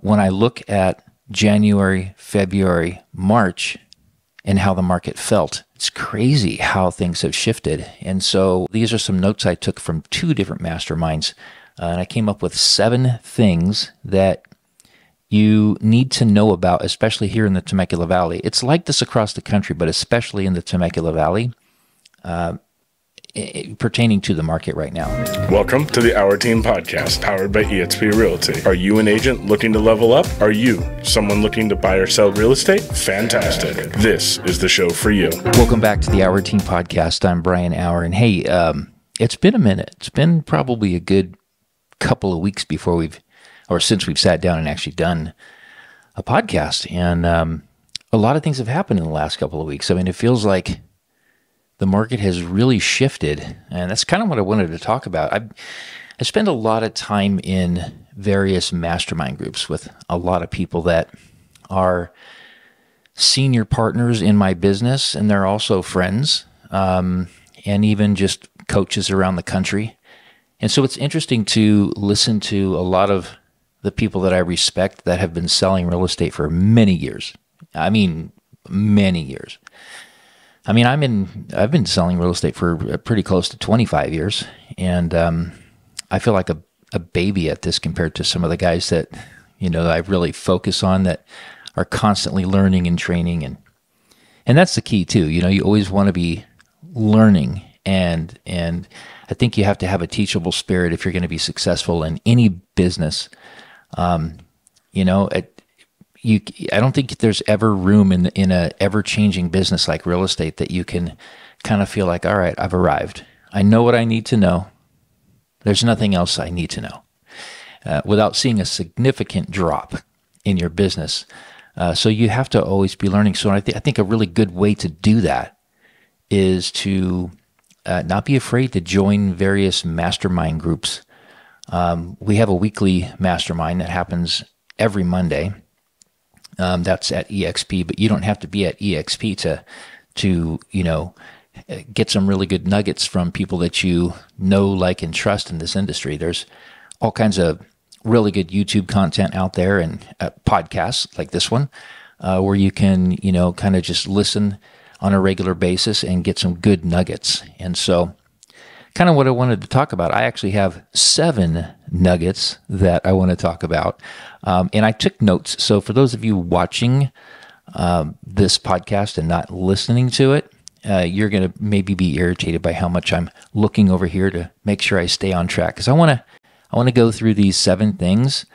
when I look at January, February, March, and how the market felt, it's crazy how things have shifted. And so these are some notes I took from two different masterminds, and I came up with 7 things that you need to know about, especially here in the Temecula Valley. It's like this across the country, but especially in the Temecula Valley, pertaining to the market right now. Welcome to the Our Team Podcast, powered by eXp Realty. Are you an agent looking to level up? Are you someone looking to buy or sell real estate? Fantastic. This is the show for you. Welcome back to the Our Team Podcast. I'm Brian Auer, and hey, it's been a minute. It's been probably a good couple of weeks since we've sat down and actually done a podcast. And a lot of things have happened in the last couple of weeks. I mean, it feels like the market has really shifted, and that's kind of what I wanted to talk about. I spend a lot of time in various mastermind groups with a lot of people that are senior partners in my business, and they're also friends, and even just coaches around the country. And so it's interesting to listen to a lot of the people that I respect that have been selling real estate for many years. I mean, many years. I mean, I've been selling real estate for pretty close to 25 years, and I feel like a baby at this compared to some of the guys that, I really focus on, that are constantly learning and training, and that's the key too. You always want to be learning, and I think you have to have a teachable spirit if you're going to be successful in any business. I don't think there's ever room in a ever-changing business like real estate that you can kind of feel like, all right, I've arrived. I know what I need to know. There's nothing else I need to know, without seeing a significant drop in your business. So you have to always be learning. So I think a really good way to do that is to not be afraid to join various mastermind groups. We have a weekly mastermind that happens every Monday. That's at eXp, but you don't have to be at eXp to get some really good nuggets from people that you know, like, and trust in this industry. There's all kinds of really good YouTube content out there, and podcasts like this one, where you can, kind of just listen on a regular basis and get some good nuggets. And so kind of what I wanted to talk about, I actually have 7 nuggets that I want to talk about. And I took notes. So for those of you watching this podcast and not listening to it, you're going to maybe be irritated by how much I'm looking over here to make sure I stay on track. Because I want to go through these 7 things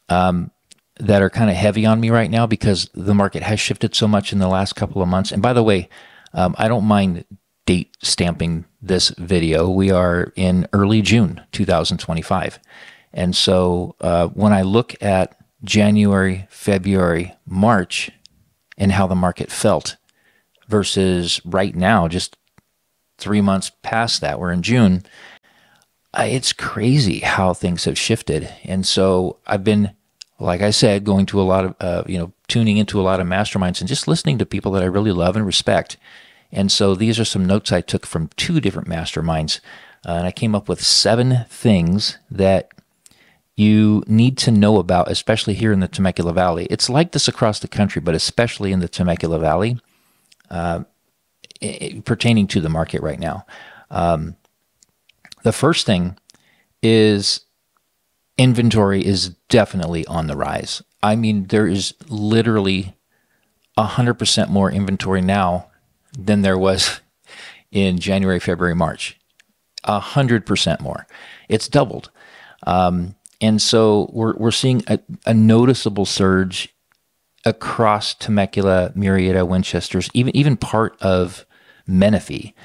that are kind of heavy on me right now because the market has shifted so much in the last couple of months. And by the way, I don't mind date stamping this video. We are in early June 2025. And so when I look at January, February, March, and how the market felt versus right now, just 3 months past that, we're in June, it's crazy how things have shifted. And so I've been, like I said, going to a lot of, tuning into a lot of masterminds and just listening to people that I really love and respect. And so these are some notes I took from 2 different masterminds, and I came up with 7 things that you need to know about, especially here in the Temecula Valley. It's like this across the country, but especially in the Temecula Valley, pertaining to the market right now. The first thing is inventory is definitely on the rise. I mean, there is literally 100% more inventory now than there was in January, February, March. 100% more. It's doubled. And so we're seeing a noticeable surge across Temecula, Murrieta, Winchesters, even part of Menifee.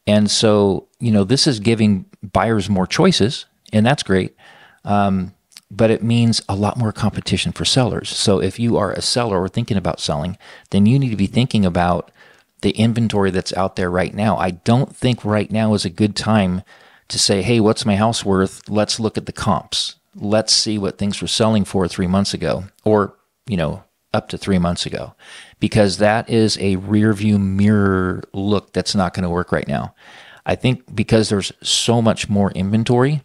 And so, this is giving buyers more choices, and that's great. But it means a lot more competition for sellers. So if you are a seller or thinking about selling, then you need to be thinking about the inventory that's out there right now. I don't think right now is a good time to say, hey, what's my house worth? Let's look at the comps. Let's see what things were selling for 3 months ago, or, up to 3 months ago, because that is a rear view mirror look that's not going to work right now. I think because there's so much more inventory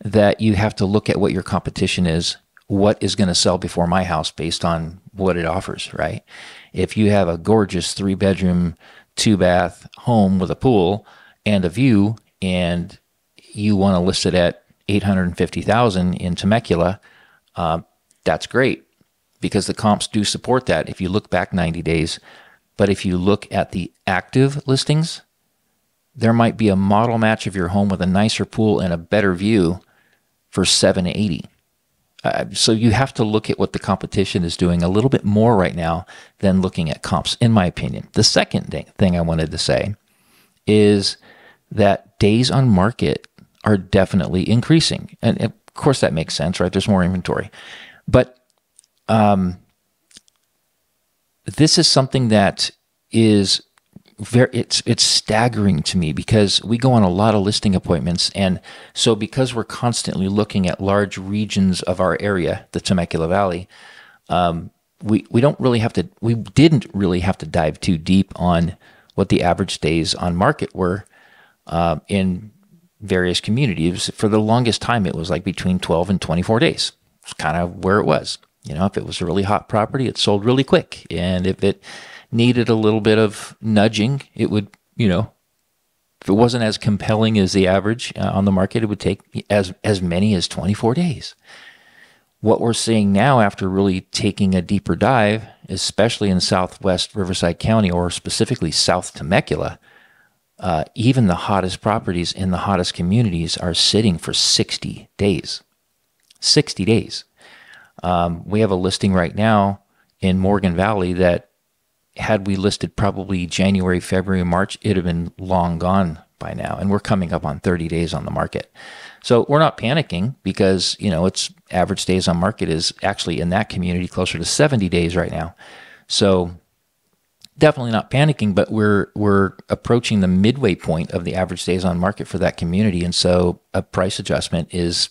that you have to look at what your competition is what is going to sell before my house based on what it offers, right? If you have a gorgeous 3-bedroom, 2-bath home with a pool and a view, and you want to list it at 850,000 in Temecula, that's great because the comps do support that if you look back 90 days. But if you look at the active listings, there might be a model match of your home with a nicer pool and a better view for 780. So you have to look at what the competition is doing a little bit more right now than looking at comps, in my opinion. The second thing I wanted to say is that days on market are definitely increasing. And of course that makes sense, right? There's more inventory. But this is something that is it's staggering to me because we go on a lot of listing appointments. And so because we're constantly looking at large regions of our area, the Temecula Valley, we didn't really have to dive too deep on what the average days on market were in various communities. For the longest time, it was like between 12 and 24 days. It's kind of where it was. If it was a really hot property, it sold really quick. And if it needed a little bit of nudging, it would, if it wasn't as compelling as the average on the market, it would take as many as 24 days. What we're seeing now after really taking a deeper dive, especially in Southwest Riverside County or specifically South Temecula, even the hottest properties in the hottest communities are sitting for 60 days. 60 days. We have a listing right now in Morgan Valley that had we listed probably January, February, March, it'd have been long gone by now. And we're coming up on 30 days on the market. So we're not panicking because, its average days on market is actually in that community closer to 70 days right now. So definitely not panicking, but we're approaching the midway point of the average days on market for that community. And so a price adjustment is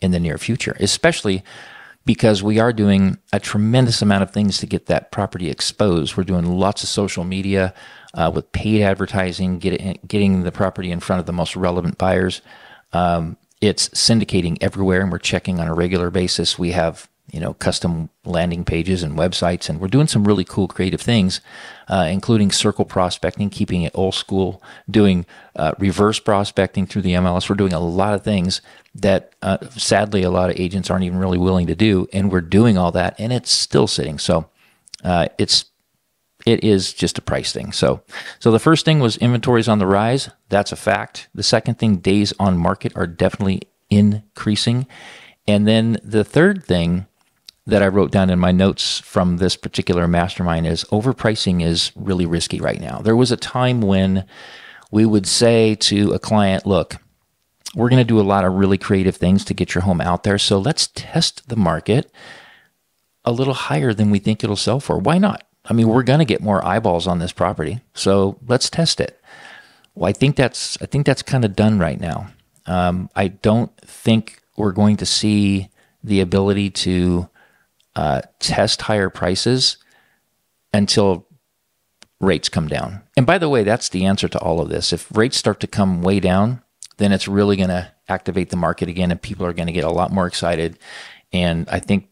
in the near future, especially because we are doing a tremendous amount of things to get that property exposed. We're doing lots of social media with paid advertising, getting the property in front of the most relevant buyers. It's syndicating everywhere, and we're checking on a regular basis. We have custom landing pages and websites, and we're doing some really cool creative things, including circle prospecting, keeping it old school, doing reverse prospecting through the MLS. We're doing a lot of things that sadly a lot of agents aren't even really willing to do, and we're doing all that, and it's still sitting. So it is just a price thing. So the first thing was inventory's on the rise. That's a fact. The second thing, days on market are definitely increasing. And then the third thing that I wrote down in my notes from this particular mastermind is overpricing is really risky right now. There was a time when we would say to a client, look, we're going to do a lot of really creative things to get your home out there. So let's test the market a little higher than we think it'll sell for. Why not? I mean, we're going to get more eyeballs on this property. So let's test it. Well, I think that's kind of done right now. I don't think we're going to see the ability to test higher prices until rates come down. And by the way, that's the answer to all of this. If rates start to come way down, then it's really going to activate the market again, and people are going to get a lot more excited. And I think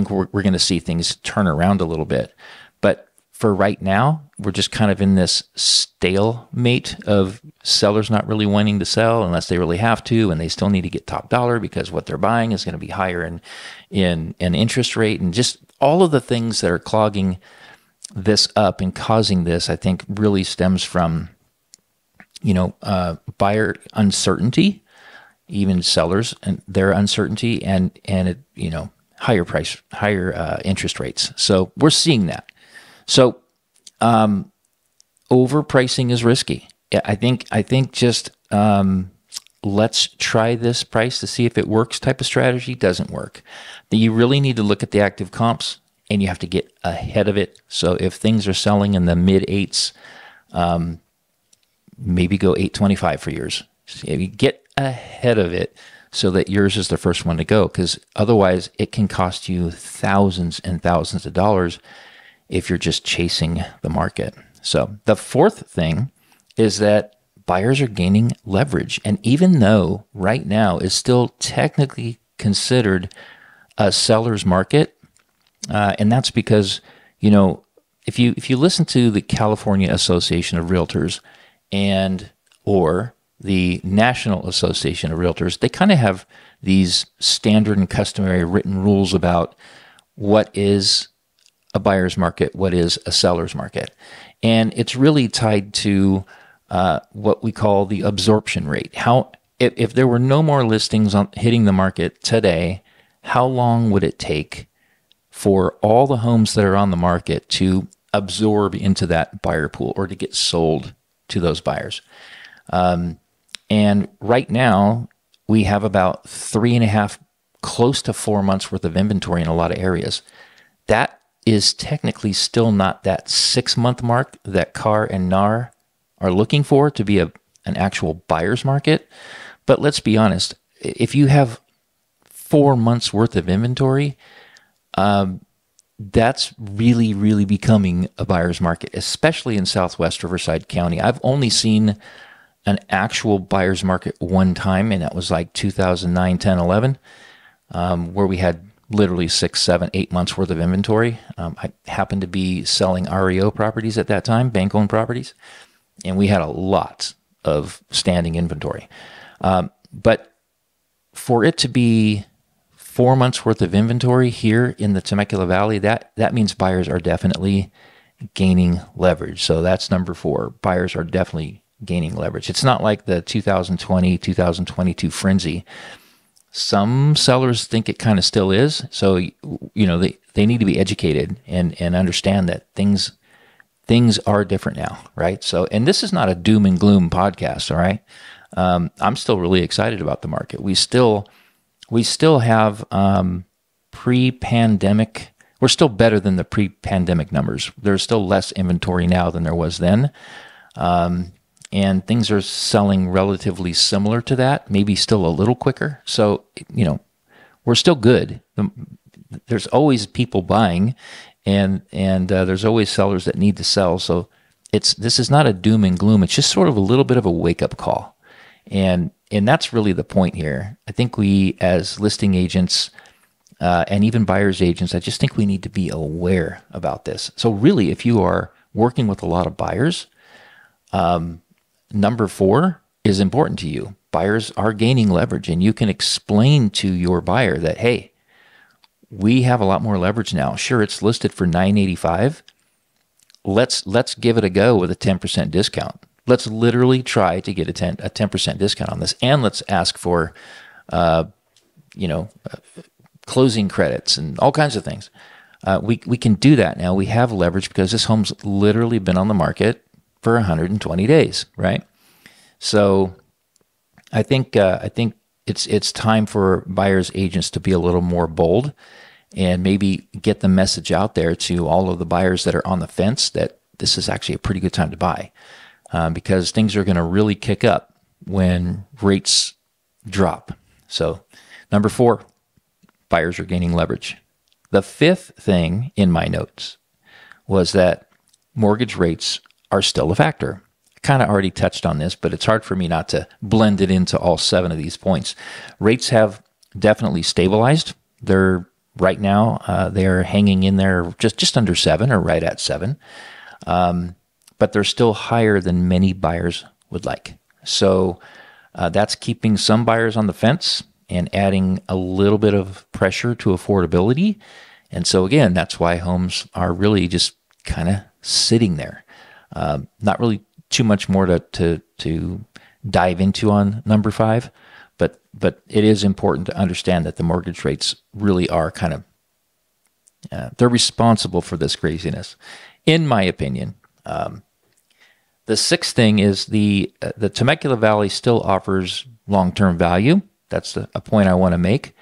we're going to see things turn around a little bit. But for right now, we're just kind of in this stalemate of sellers not really wanting to sell unless they really have to, and they still need to get top dollar because what they're buying is going to be higher in interest rate, and just all of the things that are clogging this up and causing this, I think, really stems from buyer uncertainty, even sellers and their uncertainty, and higher interest rates. So we're seeing that. So overpricing is risky. I think just let's try this price to see if it works type of strategy doesn't work. Then you really need to look at the active comps, and you have to get ahead of it. So if things are selling in the mid eights, maybe go 825 for yours. So you get ahead of it so that yours is the first one to go, because otherwise it can cost you thousands and thousands of dollars if you're just chasing the market. So the fourth thing is that buyers are gaining leverage. And even though right now is still technically considered a seller's market, and that's because, if you listen to the California Association of Realtors and or the National Association of Realtors, they kind of have these standard and customary written rules about what is a buyer's market, what is a seller's market. And it's really tied to what we call the absorption rate. If there were no more listings hitting the market today, how long would it take for all the homes that are on the market to absorb into that buyer pool or to get sold to those buyers? And right now, we have about 3.5, close to 4 months worth of inventory in a lot of areas. That is technically still not that 6-month mark that CAR and NAR are looking for to be an actual buyer's market. But let's be honest, if you have 4 months worth of inventory, that's really, really becoming a buyer's market, especially in Southwest Riverside County. I've only seen an actual buyer's market one time, and that was like 2009, 10, 11, where we had literally 6, 7, 8 months worth of inventory. I happened to be selling REO properties at that time, bank-owned properties, and we had a lot of standing inventory. But for it to be 4 months worth of inventory here in the Temecula Valley, that means buyers are definitely gaining leverage. So that's number 4. Buyers are definitely gaining leverage. It's not like the 2020, 2022 frenzy. Some sellers think it kind of still is. So, they need to be educated and understand that things are different now, right? So, and this is not a doom and gloom podcast, all right? I'm still really excited about the market. We still have pre-pandemic. We're still better than the pre-pandemic numbers. There's still less inventory now than there was then. And things are selling relatively similar to that, maybe still a little quicker. So, we're still good. There's always people buying, and there's always sellers that need to sell. So this is not a doom and gloom. It's just sort of a little bit of a wake-up call. And that's really the point here. I think we, as listing agents and even buyer's agents, I just think we need to be aware about this. So really, if you are working with a lot of buyers, number 4 is important to you. Buyers are gaining leverage, and you can explain to your buyer that, hey, we have a lot more leverage now. Sure, it's listed for $985. Let's give it a go with a 10% discount. Let's literally try to get a 10% discount on this, and let's ask for, closing credits and all kinds of things. We can do that now. We have leverage because this home's literally been on the market for 120 days, right? So I think it's time for buyers agents to be a little more bold and maybe get the message out there to all of the buyers that are on the fence that this is actually a pretty good time to buy, because things are going to really kick up when rates drop. So number 4, buyers are gaining leverage. The 5th thing in my notes was that mortgage rates are still a factor. I kind of already touched on this, but it's hard for me not to blend it into all 7 of these points. Rates have definitely stabilized. They're right now, they're hanging in there just under 7 or right at 7. But they're still higher than many buyers would like. So that's keeping some buyers on the fence and adding a little bit of pressure to affordability. And so again, that's why homes are really just kind of sitting there. Not really too much more to dive into on number 5, but it is important to understand that the mortgage rates really are kind of they're responsible for this craziness, in my opinion. The 6th thing is the Temecula Valley still offers long-term value. That's a point I want to make.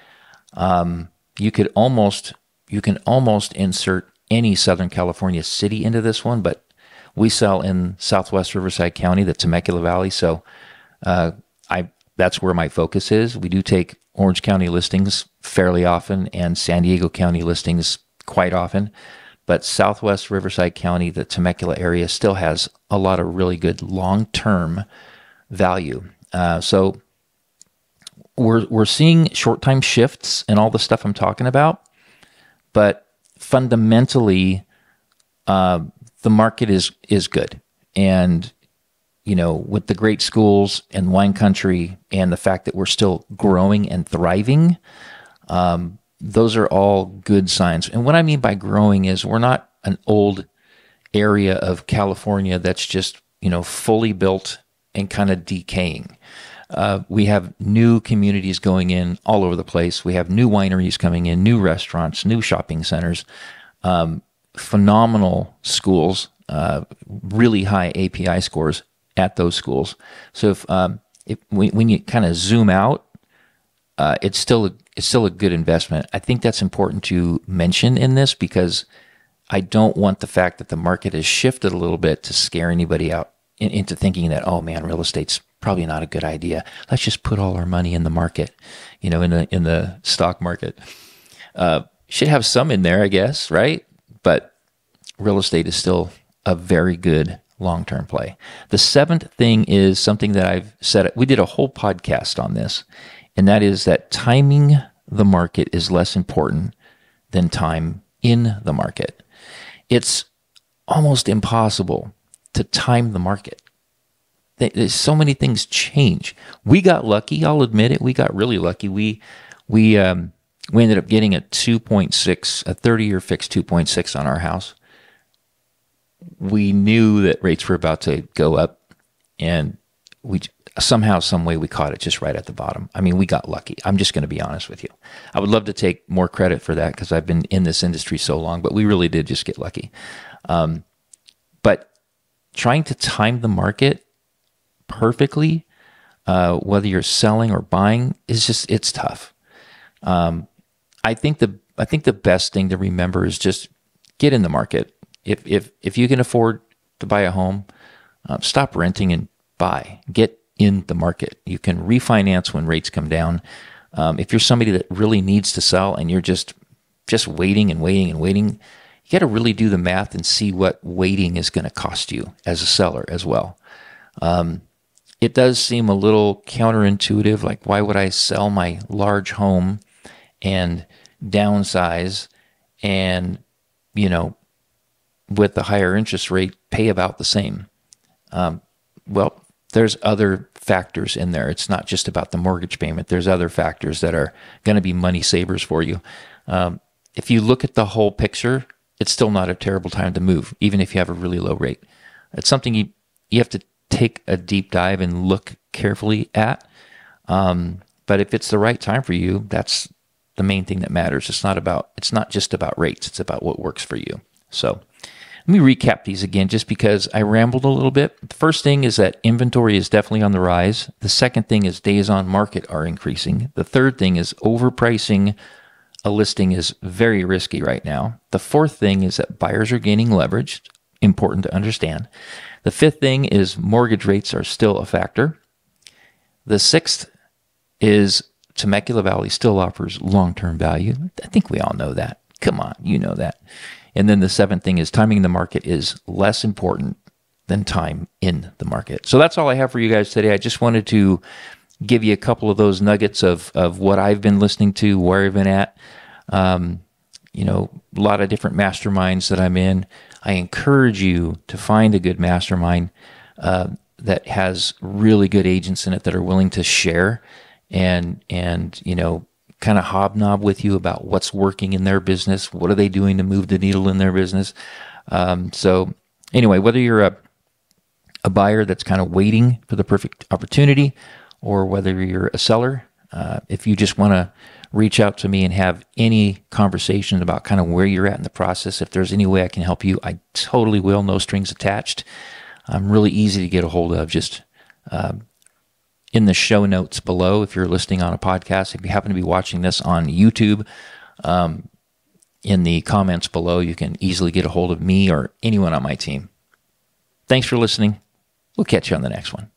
You can almost insert any Southern California city into this one, but we sell in Southwest Riverside County, the Temecula Valley, so that's where my focus is. We do take Orange County listings fairly often and San Diego County listings quite often, but Southwest Riverside County, the Temecula area, still has a lot of really good long-term value. So we're seeing short time shifts and all the stuff I'm talking about, but fundamentally, the market is good. And with the great schools and wine country and the fact that we're still growing and thriving, those are all good signs. And what I mean by growing is we're not an old area of California that's just, fully built and kind of decaying. We have new communities going in all over the place. We have new wineries coming in, new restaurants, new shopping centers, phenomenal schools, really high API scores at those schools. So when you kind of zoom out, it's still a good investment. I think that's important to mention in this because I don't want the fact that the market has shifted a little bit to scare anybody out into thinking that, oh man, real estate's probably not a good idea. Let's just put all our money in the market, in the stock market. Should have some in there, I guess, right? But real estate is still a very good long-term play. The seventh thing is something that I've said. We did a whole podcast on this, and that is that timing the market is less important than time in the market. It's almost impossible to time the market. There's so many things change. We got lucky. I'll admit it. We got really lucky. We ended up getting a 2.6, a 30-year fixed 2.6 on our house. We knew that rates were about to go up, and we somehow, some way, we caught it just right at the bottom. I mean, we got lucky. I'm just going to be honest with you. I would love to take more credit for that because I've been in this industry so long, but we really did just get lucky. But trying to time the market perfectly, whether you're selling or buying, it's tough. I think the best thing to remember is just get in the market. If you can afford to buy a home, stop renting and buy. Get in the market. You can refinance when rates come down. If you're somebody that really needs to sell and you're just waiting and waiting and waiting, you got to really do the math and see what waiting is going to cost you as a seller as well. It does seem a little counterintuitive. Like, why would I sell my large home and downsize and, with the higher interest rate, pay about the same? Well, there's other factors in there. It's not just about the mortgage payment. There's other factors that are going to be money savers for you. If you look at the whole picture, it's still not a terrible time to move, even if you have a really low rate. It's something you have to take a deep dive and look carefully at. But if it's the right time for you, that's the main thing that matters. It's not just about rates. It's about what works for you. So let me recap these again, just because I rambled a little bit. The first thing is that inventory is definitely on the rise. The second thing is days on market are increasing. The third thing is overpricing a listing is very risky right now. The fourth thing is that buyers are gaining leverage. Important to understand. The fifth thing is mortgage rates are still a factor. The sixth is Temecula Valley still offers long-term value. I think we all know that. Come on, you know that. And then the seventh thing is timing the market is less important than time in the market. So that's all I have for you guys today. I just wanted to give you a couple of those nuggets of what I've been listening to, where I've been at. A lot of different masterminds that I'm in. I encourage you to find a good mastermind that has really good agents in it that are willing to share and kind of hobnob with you about what's working in their business. What are they doing to move the needle in their business? So anyway, whether you're a buyer that's kind of waiting for the perfect opportunity, or whether you're a seller, if you just want to reach out to me and have any conversation about kind of where you're at in the process, if there's any way I can help you, I totally will. No strings attached. I'm really easy to get a hold of. Just in the show notes below, if you're listening on a podcast, if you happen to be watching this on YouTube, in the comments below, you can easily get a hold of me or anyone on my team. Thanks for listening. We'll catch you on the next one.